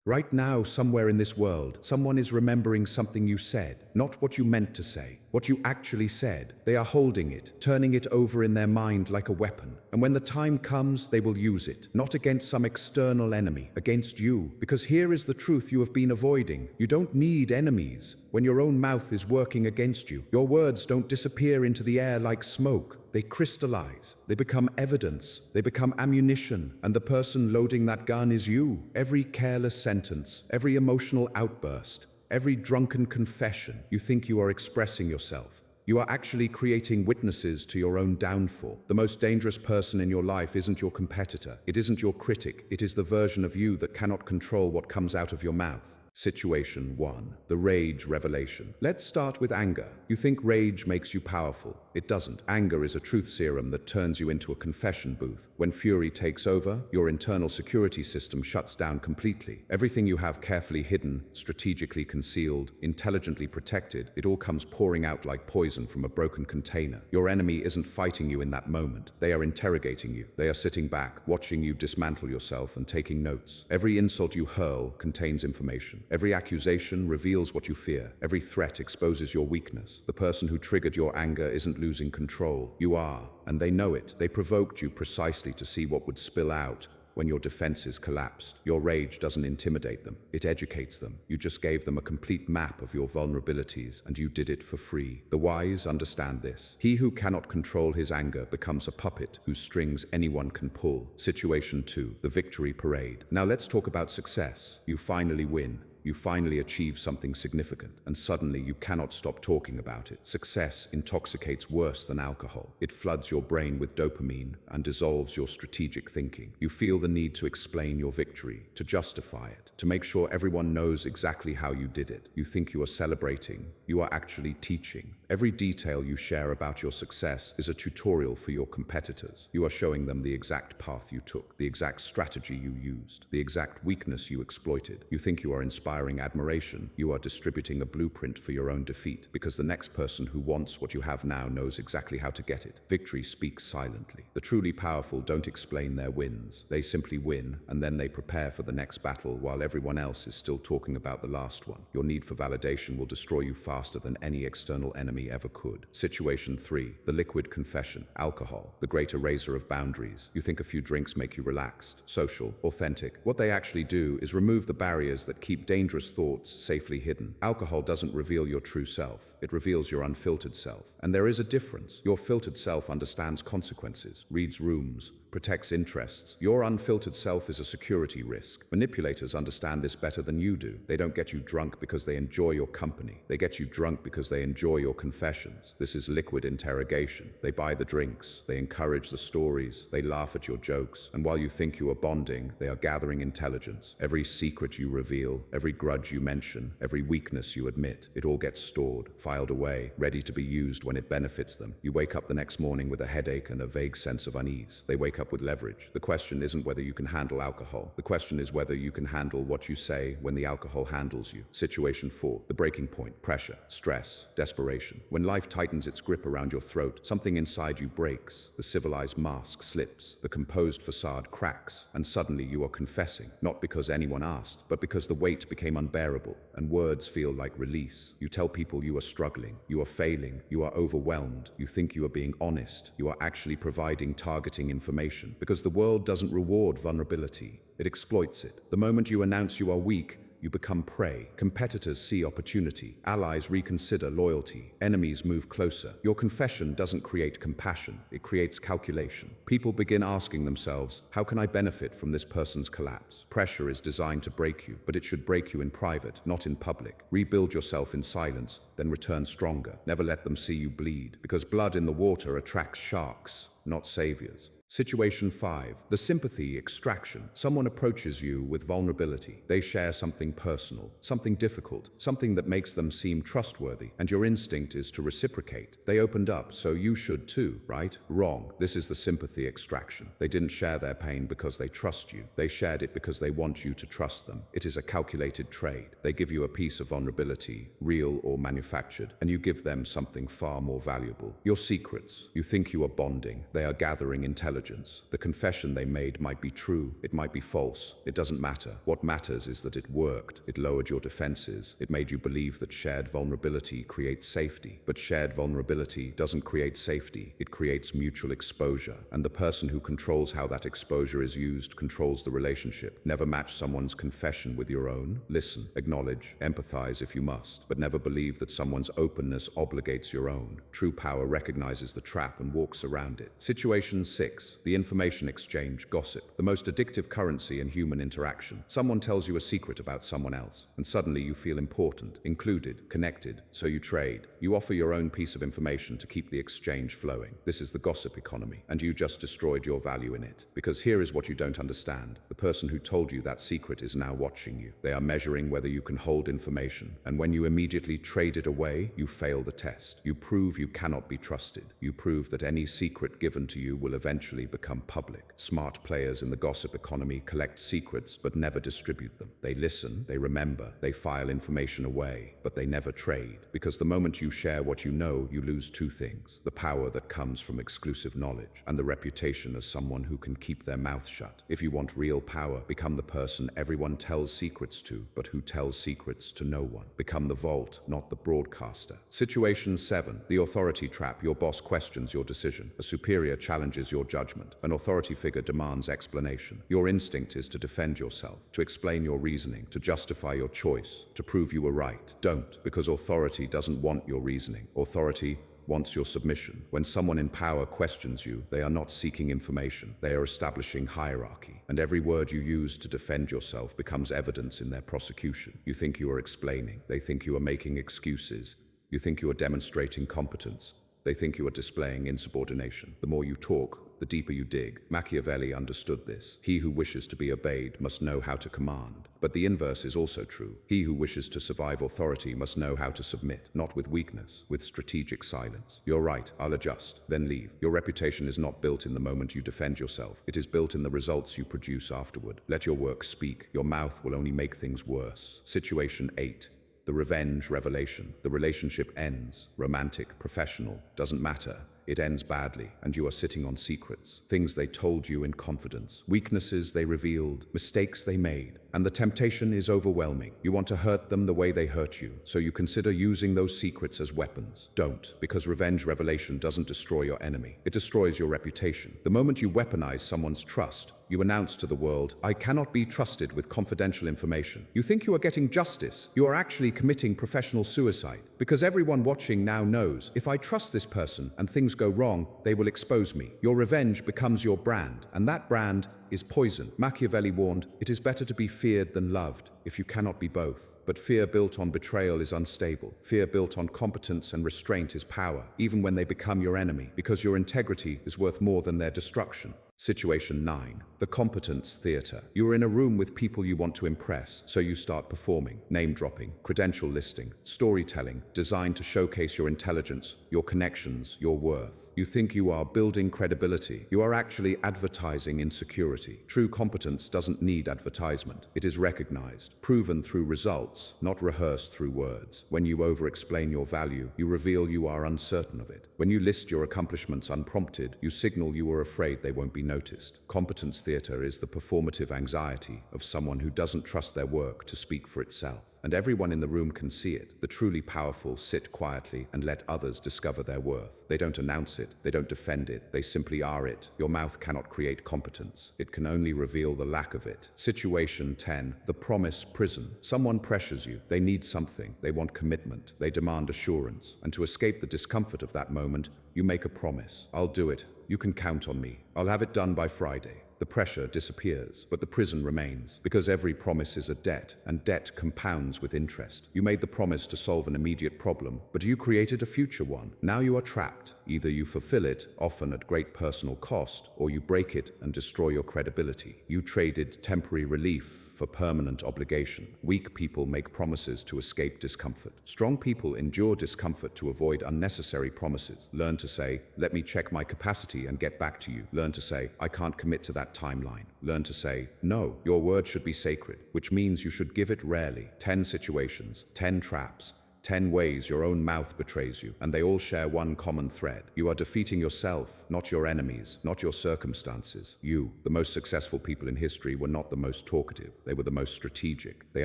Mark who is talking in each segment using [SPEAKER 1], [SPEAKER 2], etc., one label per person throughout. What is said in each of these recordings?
[SPEAKER 1] Right now, somewhere in this world, someone is remembering something you said, not what you meant to say, what you actually said. They are holding it, turning it over in their mind like a weapon. And when the time comes, they will use it, not against some external enemy, against you. Because here is the truth you have been avoiding. You don't need enemies. When your own mouth is working against you, your words don't disappear into the air like smoke. They crystallize. They become evidence. They become ammunition. And the person loading that gun is you. Every careless sentence, every emotional outburst, every drunken confession, you think you are expressing yourself. You are actually creating witnesses to your own downfall. The most dangerous person in your life isn't your competitor. It isn't your critic. It is the version of you that cannot control what comes out of your mouth. Situation 1. The rage revelation. Let's start with anger. You think rage makes you powerful. It doesn't. Anger is a truth serum that turns you into a confession booth. When fury takes over, your internal security system shuts down completely. Everything you have carefully hidden, strategically concealed, intelligently protected, it all comes pouring out like poison from a broken container. Your enemy isn't fighting you in that moment. They are interrogating you. They are sitting back, watching you dismantle yourself and taking notes. Every insult you hurl contains information. Every accusation reveals what you fear. Every threat exposes your weakness. The person who triggered your anger isn't losing control. You are, and they know it. They provoked you precisely to see what would spill out when your defenses collapsed. Your rage doesn't intimidate them. It educates them. You just gave them a complete map of your vulnerabilities, and you did it for free. The wise understand this. He who cannot control his anger becomes a puppet whose strings anyone can pull. Situation 2. The victory parade. Now let's talk about success. You finally win. You finally achieve something significant, and suddenly you cannot stop talking about it. Success intoxicates worse than alcohol. It floods your brain with dopamine and dissolves your strategic thinking. You feel the need to explain your victory, to justify it, to make sure everyone knows exactly how you did it. You think you are celebrating. You are actually teaching. Every detail you share about your success is a tutorial for your competitors. You are showing them the exact path you took, the exact strategy you used, the exact weakness you exploited. You think you are inspiring admiration. You are distributing a blueprint for your own defeat, because the next person who wants what you have now knows exactly how to get it. Victory speaks silently. The truly powerful don't explain their wins. They simply win, and then they prepare for the next battle while everyone else is still talking about the last one. Your need for validation will destroy you faster than any external enemy ever could. Situation 3. The liquid confession. Alcohol, the great eraser of boundaries. You think a few drinks make you relaxed, social, authentic. What they actually do is remove the barriers that keep dangerous thoughts safely hidden. Alcohol doesn't reveal your true self. It reveals your unfiltered self. And there is a difference. Your filtered self understands consequences, reads rooms, protects interests. Your unfiltered self is a security risk. Manipulators understand this better than you do. They don't get you drunk because they enjoy your company. They get you drunk because they enjoy your confessions. This is liquid interrogation. They buy the drinks. They encourage the stories. They laugh at your jokes. And while you think you are bonding, they are gathering intelligence. Every secret you reveal, every grudge you mention, every weakness you admit, it all gets stored, filed away, ready to be used when it benefits them. You wake up the next morning with a headache and a vague sense of unease. They wake up with leverage. The question isn't whether you can handle alcohol. The question is whether you can handle what you say when the alcohol handles you. Situation 4. The breaking point. Pressure, stress, desperation. When life tightens its grip around your throat, something inside you breaks. The civilized mask slips. The composed facade cracks. And suddenly you are confessing, not because anyone asked, but because the weight became unbearable, and words feel like release. You tell people you are struggling, you are failing, you are overwhelmed. You think you are being honest. You are actually providing targeting information, because the world doesn't reward vulnerability. It exploits it. The moment you announce you are weak, you become prey. Competitors see opportunity. Allies reconsider loyalty. Enemies move closer. Your confession doesn't create compassion. It creates calculation. People begin asking themselves, how can I benefit from this person's collapse? Pressure is designed to break you, but it should break you in private, not in public. Rebuild yourself in silence, then return stronger. Never let them see you bleed, because blood in the water attracts sharks, not saviors. Situation 5. The sympathy extraction. Someone approaches you with vulnerability. They share something personal, something difficult, something that makes them seem trustworthy, and your instinct is to reciprocate. They opened up, so you should too, right? Wrong. This is the sympathy extraction. They didn't share their pain because they trust you. They shared it because they want you to trust them. It is a calculated trade. They give you a piece of vulnerability, real or manufactured, and you give them something far more valuable. Your secrets. You think you are bonding. They are gathering intelligence intelligence. The confession they made might be true, it might be false. It doesn't matter. What matters is that it worked. It lowered your defenses. It made you believe that shared vulnerability creates safety. But shared vulnerability doesn't create safety. It creates mutual exposure. And the person who controls how that exposure is used controls the relationship. Never match someone's confession with your own. Listen, acknowledge, empathize if you must, but never believe that someone's openness obligates your own. True power recognizes the trap and walks around it. Situation 6. The information exchange, gossip. The most addictive currency in human interaction. Someone tells you a secret about someone else, and suddenly you feel important, included, connected, so you trade. You offer your own piece of information to keep the exchange flowing. This is the gossip economy, and you just destroyed your value in it. Because here is what you don't understand. The person who told you that secret is now watching you. They are measuring whether you can hold information, and when you immediately trade it away, you fail the test. You prove you cannot be trusted. You prove that any secret given to you will eventually become public. Smart players in the gossip economy collect secrets but never distribute them. They listen, they remember, they file information away, but they never trade. Because the moment you share what you know, you lose two things: the power that comes from exclusive knowledge, and the reputation as someone who can keep their mouth shut. If you want real power, become the person everyone tells secrets to, but who tells secrets to no one. Become the vault, not the broadcaster. Situation 7. The authority trap. Your boss questions your decision. A superior challenges your judgment. An authority figure demands explanation. Your instinct is to defend yourself, to explain your reasoning, to justify your choice, to prove you were right. Don't, because authority doesn't want your reasoning. Authority wants your submission. When someone in power questions you, they are not seeking information. They are establishing hierarchy. And every word you use to defend yourself becomes evidence in their prosecution. You think you are explaining. They think you are making excuses. You think you are demonstrating competence. They think you are displaying insubordination. The more you talk, the deeper you dig. Machiavelli understood this. He who wishes to be obeyed must know how to command. But the inverse is also true. He who wishes to survive authority must know how to submit, not with weakness, with strategic silence. You're right, I'll adjust, then leave. Your reputation is not built in the moment you defend yourself. It is built in the results you produce afterward. Let your work speak. Your mouth will only make things worse. Situation 8. The revenge revelation. The relationship ends. Romantic, professional, doesn't matter. It ends badly, and you are sitting on secrets. Things they told you in confidence. Weaknesses they revealed. Mistakes they made. And the temptation is overwhelming. You want to hurt them the way they hurt you, so you consider using those secrets as weapons. Don't, because revenge revelation doesn't destroy your enemy. It destroys your reputation. The moment you weaponize someone's trust, you announce to the world, I cannot be trusted with confidential information. You think you are getting justice. You are actually committing professional suicide. Because everyone watching now knows, if I trust this person and things go wrong, they will expose me. Your revenge becomes your brand, and that brand is poison. Machiavelli warned, it is better to be feared than loved, if you cannot be both. But fear built on betrayal is unstable. Fear built on competence and restraint is power, even when they become your enemy, because your integrity is worth more than their destruction. Situation 9. The competence theater. You are in a room with people you want to impress, so you start performing. Name-dropping, credential listing, storytelling, designed to showcase your intelligence, your connections, your worth. You think you are building credibility. You are actually advertising insecurity. True competence doesn't need advertisement. It is recognized, proven through results, not rehearsed through words. When you over-explain your value, you reveal you are uncertain of it. When you list your accomplishments unprompted, you signal you are afraid they won't be noticed. Competence theater is the performative anxiety of someone who doesn't trust their work to speak for itself. And everyone in the room can see it. The truly powerful sit quietly and let others discover their worth. They don't announce it, they don't defend it, they simply are it. Your mouth cannot create competence. It can only reveal the lack of it. Situation 10. The promise prison. Someone pressures you. They need something. They want commitment. They demand assurance. And to escape the discomfort of that moment, you make a promise. I'll do it. You can count on me. I'll have it done by Friday. The pressure disappears, but the prison remains, because every promise is a debt, and debt compounds with interest. You made the promise to solve an immediate problem, but you created a future one. Now you are trapped. Either you fulfill it, often at great personal cost, or you break it and destroy your credibility. You traded temporary relief for permanent obligation. Weak people make promises to escape discomfort. Strong people endure discomfort to avoid unnecessary promises. Learn to say, let me check my capacity and get back to you. Learn to say, I can't commit to that timeline. Learn to say, no, your word should be sacred, which means you should give it rarely. 10 situations, 10 traps, 10 ways your own mouth betrays you, and they all share one common thread. You are defeating yourself, not your enemies, not your circumstances. You, the most successful people in history, were not the most talkative. They were the most strategic. They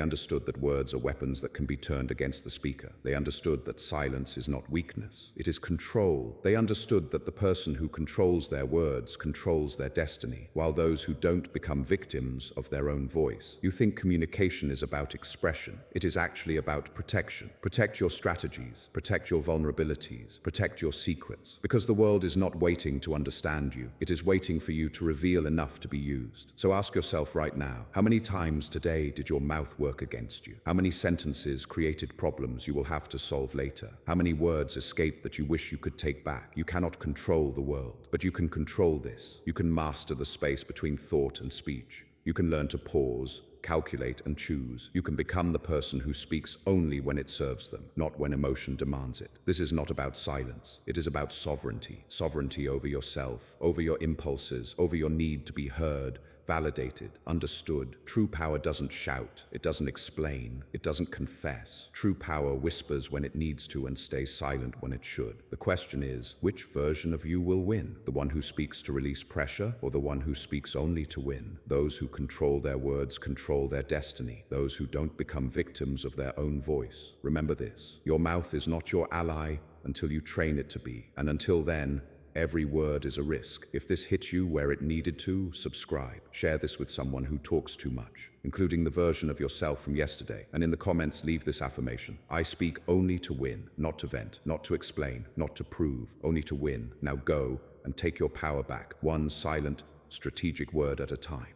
[SPEAKER 1] understood that words are weapons that can be turned against the speaker. They understood that silence is not weakness, it is control. They understood that the person who controls their words controls their destiny, while those who don't become victims of their own voice. You think communication is about expression. It is actually about protection. Protect your strategies, protect your vulnerabilities, protect your secrets. Because the world is not waiting to understand you. It is waiting for you to reveal enough to be used. So ask yourself right now, how many times today did your mouth work against you? How many sentences created problems you will have to solve later? How many words escaped that you wish you could take back? You cannot control the world, but you can control this. You can master the space between thought and speech. You can learn to pause, calculate, and choose. You can become the person who speaks only when it serves them, not when emotion demands it. This is not about silence. It is about sovereignty. Sovereignty over yourself, over your impulses, over your need to be heard, validated, understood. True power doesn't shout, it doesn't explain, it doesn't confess. True power whispers when it needs to and stays silent when it should. The question is, which version of you will win? The one who speaks to release pressure, or the one who speaks only to win? Those who control their words control their destiny. Those who don't become victims of their own voice. Remember this, your mouth is not your ally until you train it to be. And until then, every word is a risk. If this hit you where it needed to, subscribe. Share this with someone who talks too much, including the version of yourself from yesterday. And in the comments, leave this affirmation. I speak only to win, not to vent, not to explain, not to prove, only to win. Now go and take your power back, one silent, strategic word at a time.